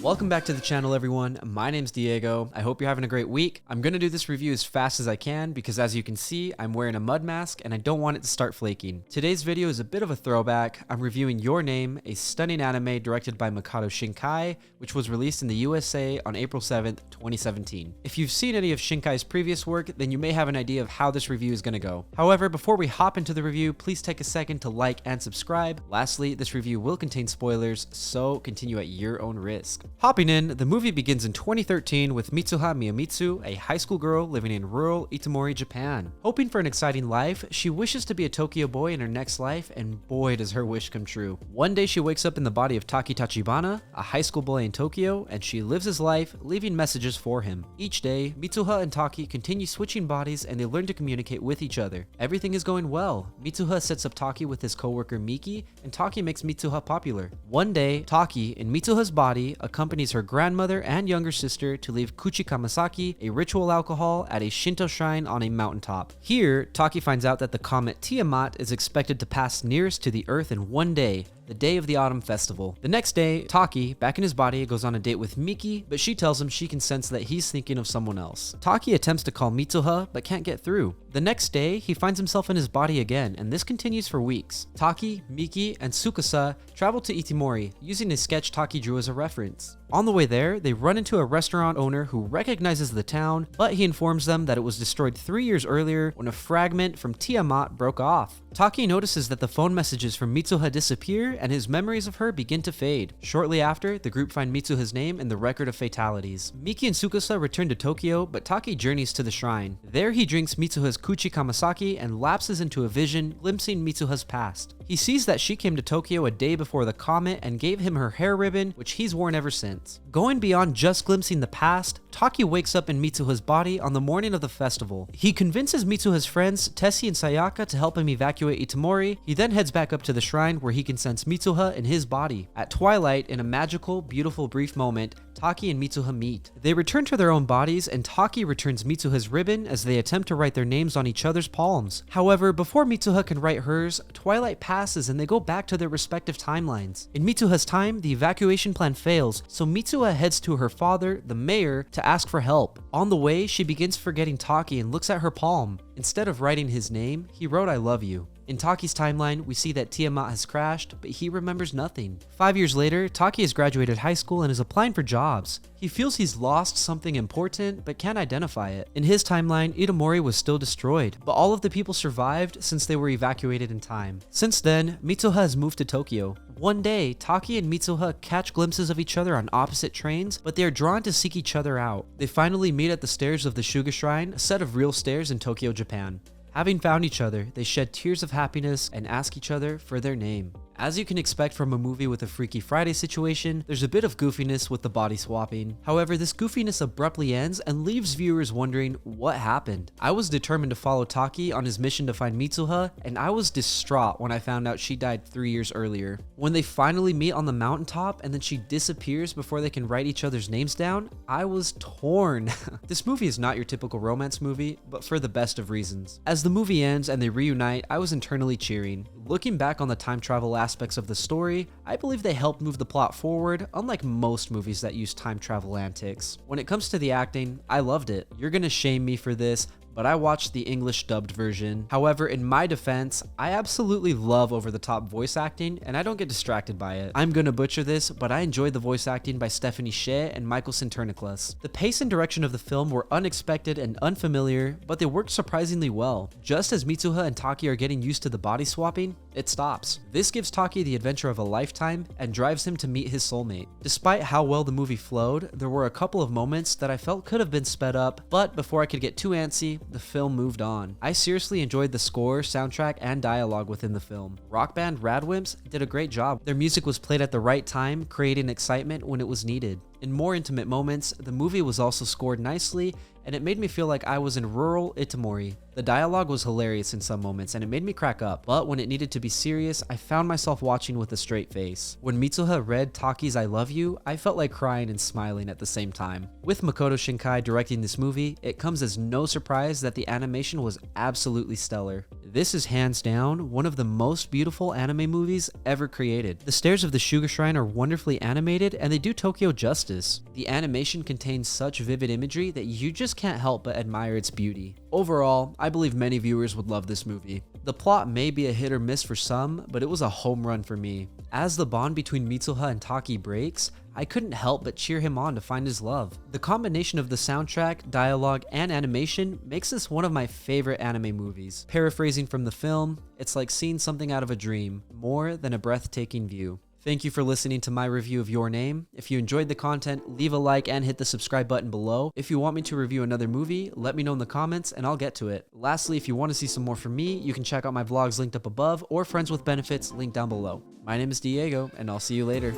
Welcome back to the channel, everyone. My name's Diego. I hope you're having a great week. I'm gonna do this review as fast as I can because, as you can see, I'm wearing a mud mask and I don't want it to start flaking. Today's video is a bit of a throwback. I'm reviewing Your Name, a stunning anime directed by Makoto Shinkai, which was released in the USA on April 7th, 2017. If you've seen any of Shinkai's previous work, then you may have an idea of how this review is gonna go. However, before we hop into the review, please take a second to like and subscribe. Lastly, this review will contain spoilers, so continue at your own risk. Hopping in, the movie begins in 2013 with Mitsuha Miyamitsu, a high school girl living in rural Itomori, Japan. Hoping for an exciting life, she wishes to be a Tokyo boy in her next life, and boy does her wish come true. One day she wakes up in the body of Taki Tachibana, a high school boy in Tokyo, and she lives his life, leaving messages for him. Each day, Mitsuha and Taki continue switching bodies and they learn to communicate with each other. Everything is going well. Mitsuha sets up Taki with his coworker Miki, and Taki makes Mitsuha popular. One day, Taki, in Mitsuha's body, accompanies her grandmother and younger sister to leave Kuchi Kamasaki, a ritual alcohol, at a Shinto shrine on a mountaintop. Here, Taki finds out that the comet Tiamat is expected to pass nearest to the Earth in one day, the day of the autumn festival. The next day, Taki, back in his body, goes on a date with Miki, but she tells him she can sense that he's thinking of someone else. Taki attempts to call Mitsuha, but can't get through. The next day, he finds himself in his body again, and this continues for weeks. Taki, Miki, and Tsukasa travel to Itomori, using a sketch Taki drew as a reference. On the way there, they run into a restaurant owner who recognizes the town, but he informs them that it was destroyed 3 years earlier when a fragment from Tiamat broke off. Taki notices that the phone messages from Mitsuha disappear and his memories of her begin to fade. Shortly after, the group find Mitsuha's name in the record of fatalities. Miki and Tsukasa return to Tokyo, but Taki journeys to the shrine. There he drinks Mitsuha's Kuchi Kamasaki and lapses into a vision, glimpsing Mitsuha's past. He sees that she came to Tokyo a day before the comet and gave him her hair ribbon, which he's worn ever since. Going beyond just glimpsing the past, Taki wakes up in Mitsuha's body on the morning of the festival. He convinces Mitsuha's friends, Tessie and Sayaka, to help him evacuate Itomori. He then heads back up to the shrine where he can sense Mitsuha in his body. At twilight, in a magical, beautiful, brief moment, Taki and Mitsuha meet. They return to their own bodies, and Taki returns Mitsuha's ribbon as they attempt to write their names on each other's palms. However, before Mitsuha can write hers, twilight passes and they go back to their respective timelines. In Mitsuha's time, the evacuation plan fails, so Mitsuha heads to her father, the mayor, to ask for help. On the way, she begins forgetting Taki and looks at her palm. Instead of writing his name, he wrote "I love you." In Taki's timeline, we see that Tiamat has crashed, but he remembers nothing. 5 years later, Taki has graduated high school and is applying for jobs. He feels he's lost something important, but can't identify it. In his timeline, Itomori was still destroyed, but all of the people survived since they were evacuated in time. Since then, Mitsuha has moved to Tokyo. One day, Taki and Mitsuha catch glimpses of each other on opposite trains, but they are drawn to seek each other out. They finally meet at the stairs of the Shuga Shrine, a set of real stairs in Tokyo, Japan. Having found each other, they shed tears of happiness and ask each other for their name. As you can expect from a movie with a Freaky Friday situation, there's a bit of goofiness with the body swapping. However, this goofiness abruptly ends and leaves viewers wondering what happened. I was determined to follow Taki on his mission to find Mitsuha, and I was distraught when I found out she died 3 years earlier. When they finally meet on the mountaintop and then she disappears before they can write each other's names down, I was torn. This movie is not your typical romance movie, but for the best of reasons. As the movie ends and they reunite, I was internally cheering. Looking back on the time travel aspects of the story, I believe they helped move the plot forward, unlike most movies that use time travel antics. When it comes to the acting, I loved it. You're gonna shame me for this, but I watched the English dubbed version. However, in my defense, I absolutely love over-the-top voice acting, and I don't get distracted by it. I'm gonna butcher this, but I enjoyed the voice acting by Stephanie Sheh and Michael Sinterniklas. The pace and direction of the film were unexpected and unfamiliar, but they worked surprisingly well. Just as Mitsuha and Taki are getting used to the body swapping, it stops. This gives Taki the adventure of a lifetime and drives him to meet his soulmate. Despite how well the movie flowed, there were a couple of moments that I felt could have been sped up, but before I could get too antsy, the film moved on. I seriously enjoyed the score, soundtrack, and dialogue within the film. Rock band Radwimps did a great job. Their music was played at the right time, creating excitement when it was needed. In more intimate moments, the movie was also scored nicely, and it made me feel like I was in rural Itomori. The dialogue was hilarious in some moments, and it made me crack up, but when it needed to be serious, I found myself watching with a straight face. When Mitsuha read Taki's "I love you," I felt like crying and smiling at the same time. With Makoto Shinkai directing this movie, it comes as no surprise that the animation was absolutely stellar. This is hands down one of the most beautiful anime movies ever created. The stairs of the Shuga Shrine are wonderfully animated, and they do Tokyo justice. justice. The animation contains such vivid imagery that you just can't help but admire its beauty. Overall, I believe many viewers would love this movie. The plot may be a hit or miss for some, but it was a home run for me. As the bond between Mitsuha and Taki breaks, I couldn't help but cheer him on to find his love. The combination of the soundtrack, dialogue, and animation makes this one of my favorite anime movies. Paraphrasing from the film, it's like seeing something out of a dream, more than a breathtaking view. Thank you for listening to my review of Your Name. If you enjoyed the content, leave a like and hit the subscribe button below. If you want me to review another movie, let me know in the comments and I'll get to it. Lastly, if you want to see some more from me, you can check out my vlogs linked up above or Friends with Benefits linked down below. My name is Diego and I'll see you later.